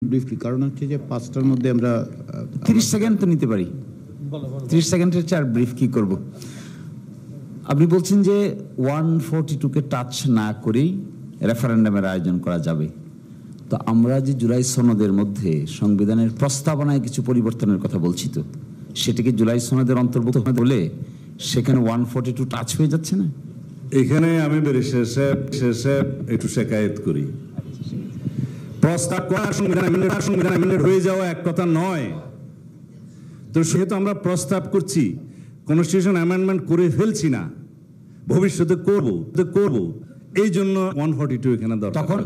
Briefly, কারণ হচ্ছে যে 5টার মধ্যে আমরা 30 সেকেন্ড তো নিতে পারি। 30 সেকেন্ডের চেয়ে আর ব্রিফ কি করব? আপনি বলছেন যে 142-কে টাচ না করেই রেফারেন্ডামের আয়োজন করা যাবে। তো আমরা যে জুলাই সনদের মধ্যে সংবিধানের প্রস্তাবনায় কিছু পরিবর্তনের কথা বলছি, তো সেটাকে জুলাই সনদের অন্তর্ভুক্ত বলে সেখানে 142 টাচ হয়ে যাচ্ছে না? এখানে আমি শেষে একটু শেকায়েত করি। প্রস্তাব করা সংবিধান অ্যামেন্ডমেন্ট হয়ে যাওয়া এক কথা নয়। তো সেহেতু আমরা প্রস্তাব করছি, কনস্টিটিউশন অ্যামেন্ডমেন্ট করে ফেলছি না, ভবিষ্যতে করব। এই জন্য 142 এখানে দরকার। তখন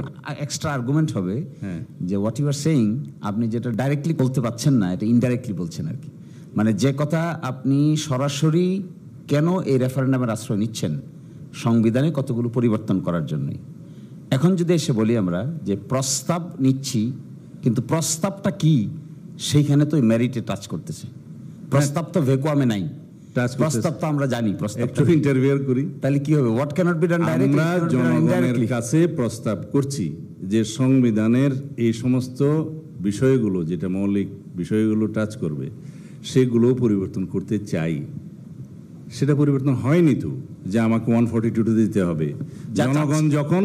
এক্সট্রা আর্গুমেন্ট হবে যে হোয়াট ইউ আর সেইং, আপনি যেটা ডাইরেক্টলি বলতে পারছেন না, এটা ইনডাইরেক্টলি বলছেন আর কি। মানে যে কথা আপনি সরাসরি কেন এই রেফারেন্ডামের আশ্রয় নিচ্ছেন, সংবিধানে কতগুলো পরিবর্তন করার জন্যই। এখন যদি এসে বলি আমরা যে প্রস্তাব নিচ্ছি, কিন্তু প্রস্তাবটা কি সেইখানে তো মেরিটে টাচ করতেছে। প্রস্তাব তো ভ্যাকুয়ামে নাই, প্রস্তাব তো আমরা জানি। প্রস্তাব একটু ইন্টারভিউ করি, তাহলে কি হবে? What cannot be done directly? আমরা জনগণের কাছে প্রস্তাব করছি যে সংবিধানের এই সমস্ত বিষয়গুলো, যেটা মৌলিক বিষয়গুলো টাচ করবে, সেগুলো পরিবর্তন করতে চাই। সেটা পরিবর্তন হয়নি তো যে আমাকে 142 দিতে হবে। জনগণ যখন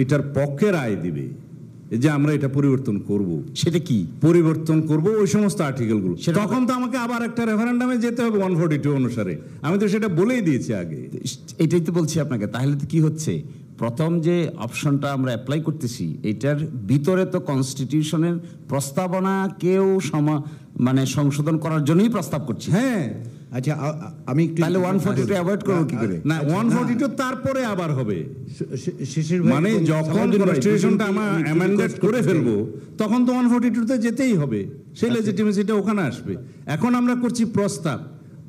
এটার পক্ষে রায় দিবে যে আমরা এটা পরিবর্তন করব, সেটা কি পরিবর্তন করব ওই সমস্ত আর্টিকেলগুলো, তখন তো আমাকে আবার একটা রেফারেন্ডামে যেতে হবে 142 অনুসারে। আমি তো সেটা বলেই দিয়েছি আগে। এটাই তো বলছি আপনাকে। তাহলে তো কি হচ্ছে, প্রথম যে অপশনটা আমরা অ্যাপ্লাই করতেছি, এটার ভিতরে তো কনস্টিটিউশনের প্রস্তাবনা কেউ মানে সংশোধন করার জন্যই প্রস্তাব করছি। হ্যাঁ, আচ্ছা, আমি একটু তাহলে 142 অ্যাভয়েড করব কি করে? না, 142 তারপরে আবার হবে। শেষের মানে যখন কনস্টিটিউশনটা আমরা অ্যামেন্ডেড করে ফেলবো, তখন তো 142 তে যেতেই হবে। সেই লেজিটিমেসিটা ওখানে আসবে। এখন আমরা করছি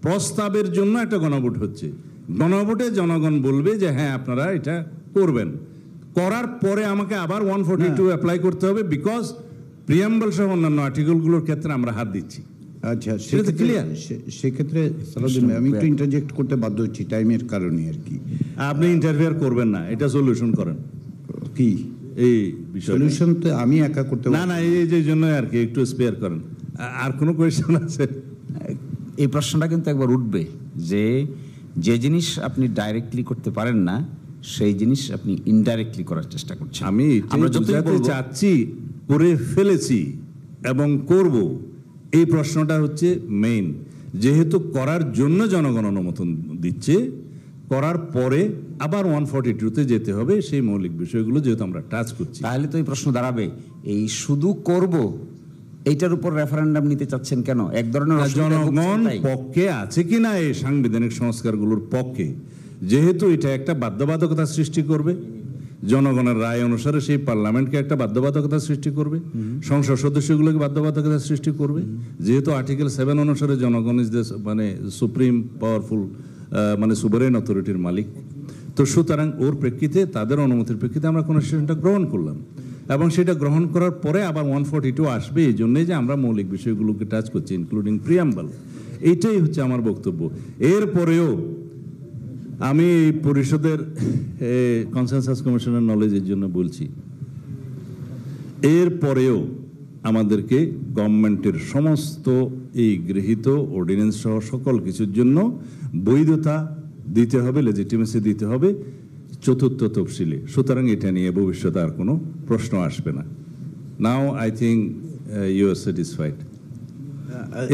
প্রস্তাবের জন্য একটা গণভোট হচ্ছে। গণভোটে জনগণ বলবে যে হ্যাঁ আপনারা এটা করবেন। করার পরে আমাকে আবার 142 অ্যাপ্লাই করতে হবে, বিকজ প্রিয়াম্বল সহ অন্যান্য আর্টিকেলগুলোর ক্ষেত্রে আমরা হাত দিচ্ছি। আচ্ছা, সেক্ষেত্রে আমি একটু ইন্টারজেক্ট করতে বাধ্য হচ্ছি টাইমের কারণে আর কি। আপনি ইন্টারফেয়ার করবেন না, এটা সলিউশন করেন। কি এই বিষয় সলিউশন তো আমি একা করতে না, এই যে জন্য আর কি একটু স্পেয়ার করেন। আর কোনো কোয়েশ্চেন আছে? এই প্রশ্নটা কিন্তু একবার উঠবে যে জিনিস আপনি ডাইরেক্টলি করতে পারেন না, সেই জিনিস আপনি ইনডাইরেক্টলি করার চেষ্টা করছেন। আমি চাচ্ছি, করে ফেলেছি এবং করব। এই প্রশ্নটা হচ্ছে মেইন। যেহেতু করার জন্য জনগণ অনুমোদন দিচ্ছে, করার পরে আবার 142-তে যেতে হবে, সেই মৌলিক বিষয়গুলো যেহেতু আমরা টাচ করছি। তাহলে তো এই প্রশ্ন দাঁড়াবে, এই শুধু করব এইটার উপর রেফারেন্ডাম নিতে চাচ্ছেন কেন? এক ধরনের জনগণ পক্ষে আছে কিনা এই সাংবিধানিক সংস্কারগুলোর পক্ষে, যেহেতু এটা একটা বাধ্যবাধকতা সৃষ্টি করবে, জনগণের রায় অনুসারে সেই পার্লামেন্টকে একটা বাধ্যবাধকতা সৃষ্টি করবে, সংসদ সদস্যগুলোকে বাধ্যবাধকতা সৃষ্টি করবে। যেহেতু আর্টিকেল 7 অনুসারে জনগণ ইজ মানে সুপ্রিম পাওয়ারফুল, মানে সুভারেন অথরিটির মালিক। তো সুতরাং ওর প্রেক্ষিতে, তাদের অনুমতির প্রেক্ষিতে আমরা কনস্টিটিউশনটা গ্রহণ করলাম, এবং সেটা গ্রহণ করার পরে আবার 142 আসবে। এই জন্যই যে আমরা মৌলিক বিষয়গুলোকে টাচ করছি, ইনক্লুডিং প্রিয়াম্বল। এইটাই হচ্ছে আমার বক্তব্য। এরপরেও আমি পরিষদের কনসেনসাস কমিশনের নলেজের জন্য বলছি, এরপরেও আমাদেরকে গভর্নমেন্টের সমস্ত এই গৃহীত অর্ডিন্যান্স সহ সকল কিছুর জন্য বৈধতা দিতে হবে, লেজিটিমেসি দিতে হবে চতুর্থ তফসিলে। সুতরাং এটা নিয়ে ভবিষ্যতে আর কোনো প্রশ্ন আসবে না। Now I think you are satisfied.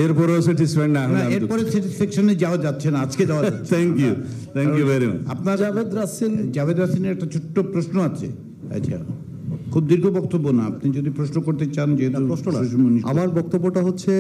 এরপরেও স্যাটিসফাইড না হলে এরপরে স্যাটিসফ্যাকশনে যাওয়া যাচ্ছে না, আজকে যাওয়া যাচ্ছে। Thank you very much. আপনার জাভেদ রাসিনের একটা ছোট্ট প্রশ্ন আছে। আচ্ছা, খুব দীর্ঘ বক্তব্য না, আপনি যদি প্রশ্ন করতে চান। যেহেতু আমার বক্তব্যটা হচ্ছে